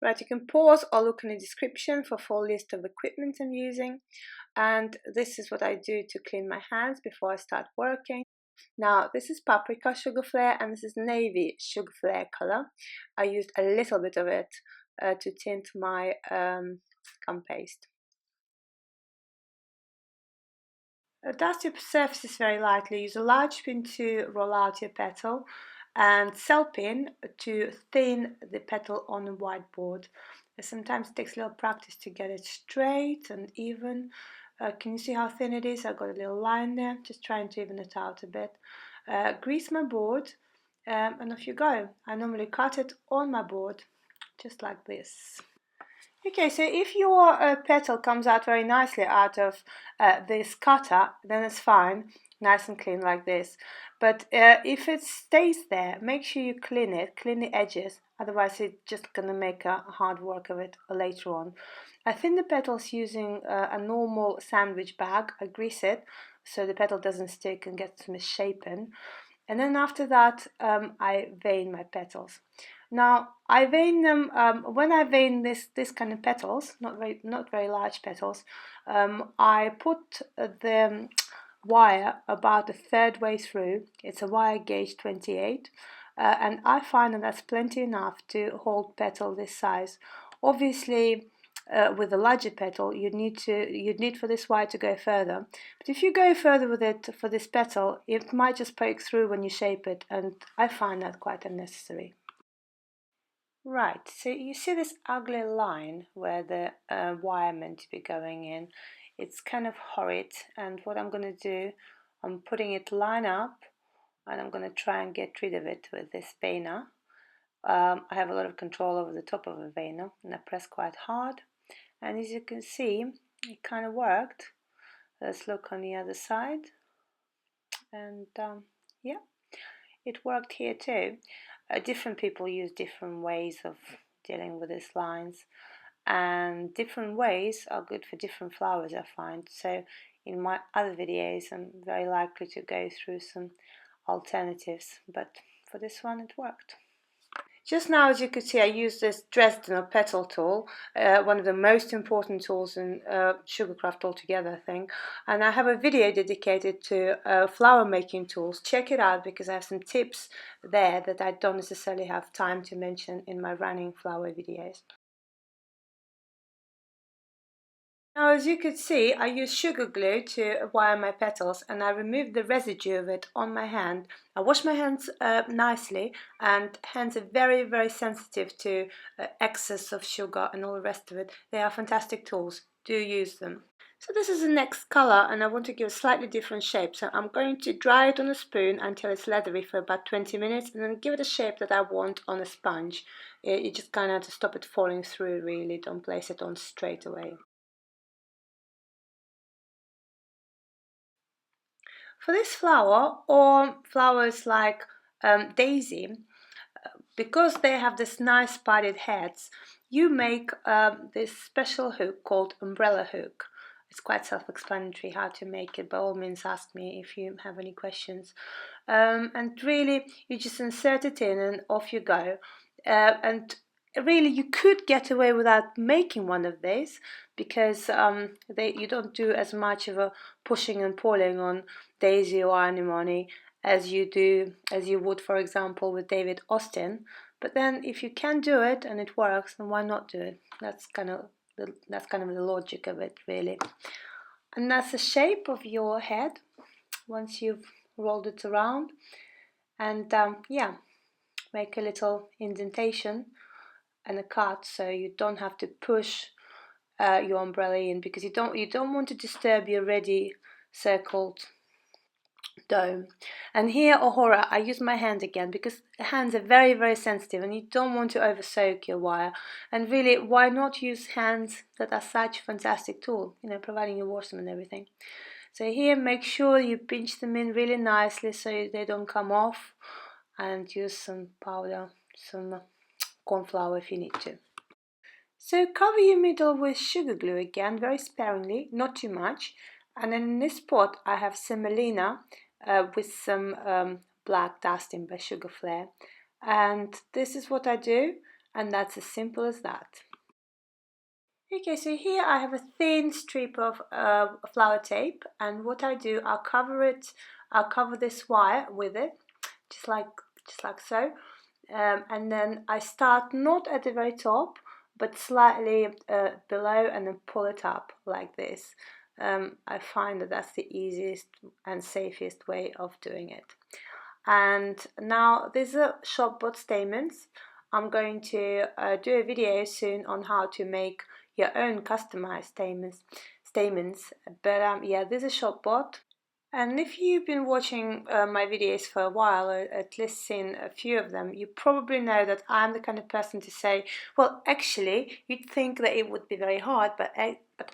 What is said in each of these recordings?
Right, you can pause or look in the description for full list of equipment I'm using. And this is what I do to clean my hands before I start working. Now, this is paprika sugar flare and this is navy sugar flare color. I used a little bit of it to tint my gumpaste. Dust your surfaces very lightly. Use a large pin to roll out your petal and cell pin to thin the petal on a whiteboard. Sometimes it takes a little practice to get it straight and even. Can you see how thin it is? I've got a little line there, just trying to even it out a bit. Grease my board and off you go. I normally cut it on my board, just like this. Okay, so if your petal comes out very nicely out of this cutter, then it's fine, nice and clean like this. But if it stays there, make sure you clean the edges, otherwise it's just going to make a hard work of it later on. I thin the petals using a normal sandwich bag. I grease it so the petal doesn't stick and gets misshapen. And then after that, I vein my petals. Now I vein them when I vein this kind of petals, not very large petals. I put the wire about a third way through. It's a wire gauge 28, and I find that that's plenty enough to hold petal this size. Obviously, with a larger petal, you'd need for this wire to go further. But if you go further with it for this petal, it might just poke through when you shape it, and I find that quite unnecessary. Right, so you see this ugly line where the wire meant to be going in. It's kind of horrid, and what I'm going to do, I'm putting it line up, and I'm going to try and get rid of it with this veiner. I have a lot of control over the top of a veiner, and I press quite hard. And as you can see, it kind of worked. Let's look on the other side, and yeah, it worked here too. Different people use different ways of dealing with these lines, and different ways are good for different flowers, I find. So in my other videos I'm very likely to go through some alternatives, but for this one it worked. Just now, as you could see, I used this Dresden or petal tool, one of the most important tools in sugarcraft altogether, I think. And I have a video dedicated to flower making tools. Check it out because I have some tips there that I don't necessarily have time to mention in my running flower videos. Now, as you could see, I used sugar glue to wire my petals, and I removed the residue of it on my hand. I wash my hands nicely, and hands are very, very sensitive to excess of sugar and all the rest of it. They are fantastic tools. Do use them. So this is the next color, and I want to give a slightly different shape. So I'm going to dry it on a spoon until it's leathery for about 20 minutes, and then give it a shape that I want on a sponge. You just kind of have to stop it falling through, really. Don't place it on straight away. For this flower, or flowers like daisy, because they have this nice padded heads, you make this special hook called umbrella hook. It's quite self-explanatory how to make it. By all means, ask me if you have any questions. And really, you just insert it in and off you go. And really, you could get away without making one of these because you don't do as much of a pushing and pulling on daisy or anemone as you would, for example, with David Austin. But then, if you can do it and it works, then why not do it? That's kind of the logic of it, really. And that's the shape of your head once you've rolled it around. And yeah, make a little indentation and a cut so you don't have to push your umbrella in, because you don't want to disturb your already circled dome. And here, oh horror, I use my hand again because hands are very, very sensitive and you don't want to over soak your wire. And really, why not use hands that are such a fantastic tool, providing you wash them and everything. So here, make sure you pinch them in really nicely so they don't come off, and use some powder, some corn flour if you need to. So cover your middle with sugar glue again, very sparingly, not too much. And then in this pot I have semolina with some black dusting by Sugar Flare. And this is what I do. And that's as simple as that. Okay, so here I have a thin strip of flower tape, and what I do, I'll cover this wire with it, just like so, and then I start not at the very top, but slightly below, and then pull it up like this. I find that that's the easiest and safest way of doing it. And now these are shop bought stamens. I'm going to do a video soon on how to make your own customized stamens. But yeah, this is shop bought. And if you've been watching my videos for a while, or at least seen a few of them, you probably know that I'm the kind of person to say, well, actually, you'd think that it would be very hard, but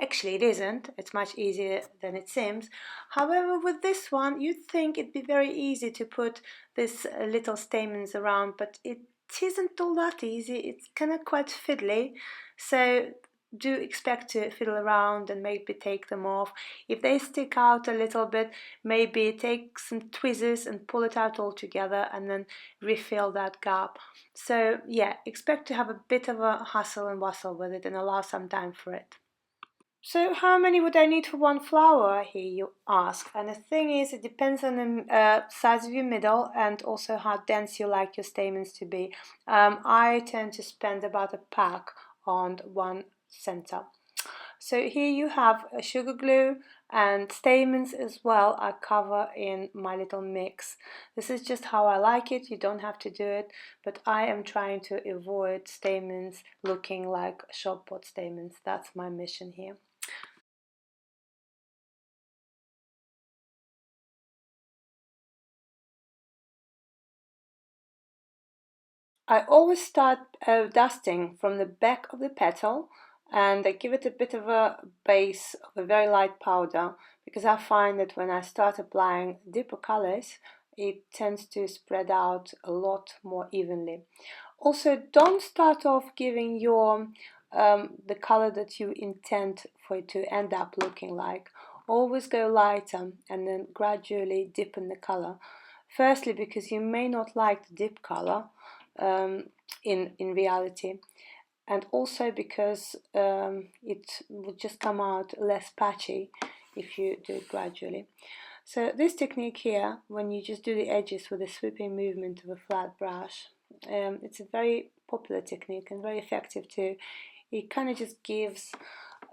actually it isn't. It's much easier than it seems. However, with this one, you'd think it'd be very easy to put these little stamens around, but it isn't all that easy. It's kind of quite fiddly. So do expect to fiddle around and maybe take them off. If they stick out a little bit, maybe take some tweezers and pull it out all together and then refill that gap. So yeah, expect to have a bit of a hustle and bustle with it and allow some time for it. So how many would I need for one flower, here you ask? And the thing is, it depends on the size of your middle and also how dense you like your stamens to be. I tend to spend about a pack on one center. So here you have a sugar glue and stamens as well I cover in my little mix. This is just how I like it. You don't have to do it, but I am trying to avoid stamens looking like shop bought stamens. That's my mission here. I always start dusting from the back of the petal, and I give it a bit of a base of a very light powder, because I find that when I start applying deeper colors, it tends to spread out a lot more evenly. Also, don't start off giving your the color that you intend for it to end up looking like. Always go lighter and then gradually deepen the color. Firstly, because you may not like the deep color in reality, and also because it will just come out less patchy if you do it gradually. So this technique here, when you just do the edges with a sweeping movement of a flat brush, it's a very popular technique and very effective too. It kind of just gives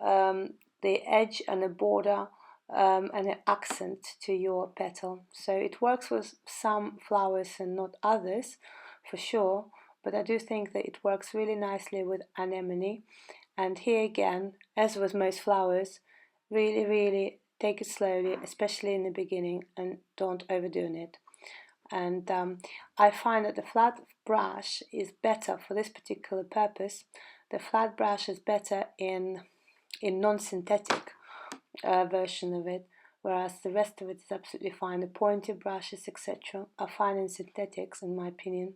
the edge and the border and an accent to your petal. So it works with some flowers and not others, for sure, but I do think that it works really nicely with anemone. And here again, as with most flowers, really take it slowly, especially in the beginning, and don't overdo it. And I find that the flat brush is better for this particular purpose. The flat brush is better in non-synthetic version of it, whereas the rest of it is absolutely fine. The pointed brushes, etc., are fine in synthetics, in my opinion,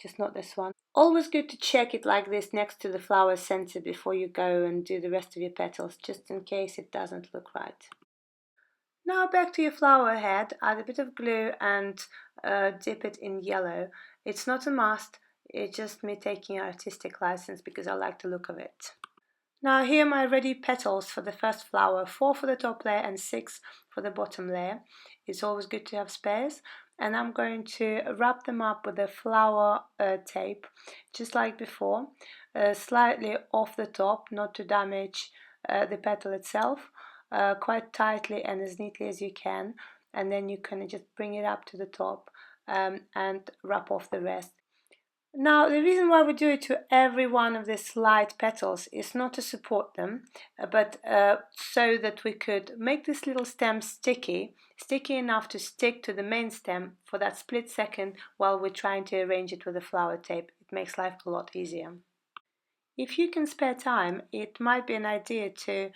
just not this one. Always good to check it like this next to the flower center before you go and do the rest of your petals, just in case it doesn't look right. Now back to your flower head, add a bit of glue and dip it in yellow. It's not a must, it's just me taking artistic license because I like the look of it. Now here are my ready petals for the first flower, 4 for the top layer and 6 for the bottom layer. It's always good to have spares, and I'm going to wrap them up with a flower tape, just like before, slightly off the top, not to damage the petal itself, quite tightly and as neatly as you can, and then you can just bring it up to the top and wrap off the rest. Now, the reason why we do it to every one of these light petals is not to support them, but so that we could make this little stem sticky enough to stick to the main stem for that split second while we're trying to arrange it with the flower tape. It makes life a lot easier. If you can spare time, it might be an idea to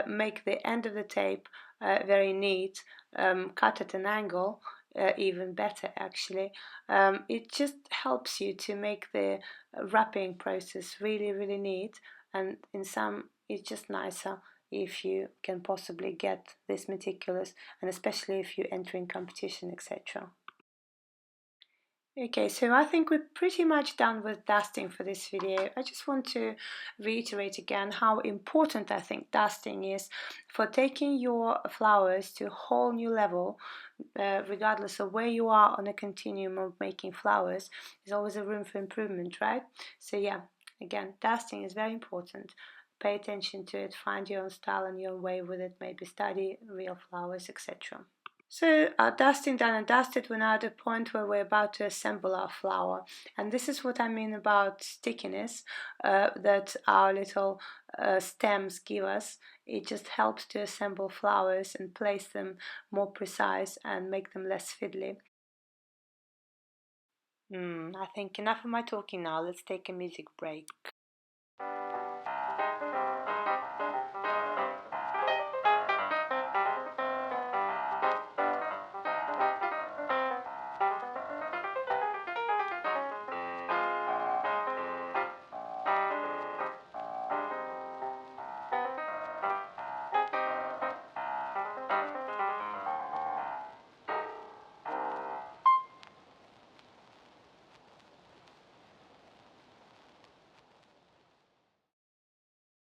make the end of the tape very neat, cut at an angle, even better actually. It just helps you to make the wrapping process really neat, and in some it's just nicer if you can possibly get this meticulous, and especially if you're entering competition, etc. Okay, so I think we're pretty much done with dusting for this video. I just want to reiterate again how important I think dusting is for taking your flowers to a whole new level, regardless of where you are on a continuum of making flowers. There's always a room for improvement, right? So yeah, again, dusting is very important. Pay attention to it, find your own style and your own way with it, maybe study real flowers, etc. So our dusting done and dusted, we're now at the point where we're about to assemble our flower. And this is what I mean about stickiness that our little stems give us. It just helps to assemble flowers and place them more precise and make them less fiddly. I think enough of my talking now. Let's take a music break.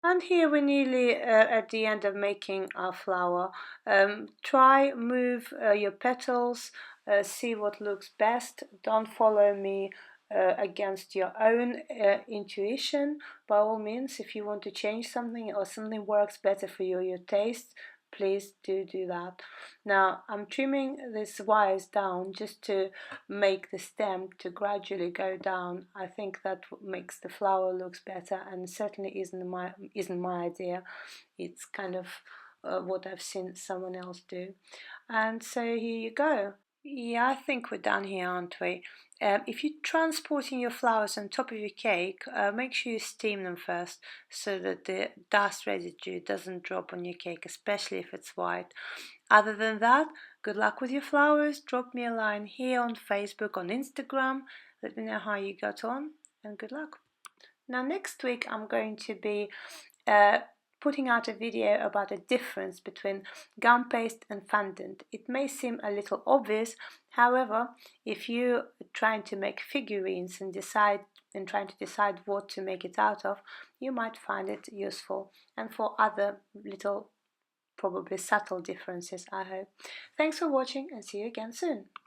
And here we're nearly at the end of making our flower. Try move your petals, see what looks best. Don't follow me against your own intuition. By all means, if you want to change something or something works better for you, your taste, please do that. Now I'm trimming these wires down just to make the stem to gradually go down. I think that makes the flower looks better, and certainly isn't my idea. It's kind of what I've seen someone else do. And so here you go. Yeah, I think we're done here, aren't we? If you're transporting your flowers on top of your cake, make sure you steam them first so that the dust residue doesn't drop on your cake, especially if it's white. Other than that, good luck with your flowers. Drop me a line here on Facebook, on Instagram. Let me know how you got on, and good luck. Now, next week, I'm going to be uh, putting out a video about the difference between gum paste and fondant. It may seem a little obvious, however, if you're trying to make figurines and trying to decide what to make it out of, you might find it useful. And for other little, probably subtle differences, I hope. Thanks for watching and see you again soon.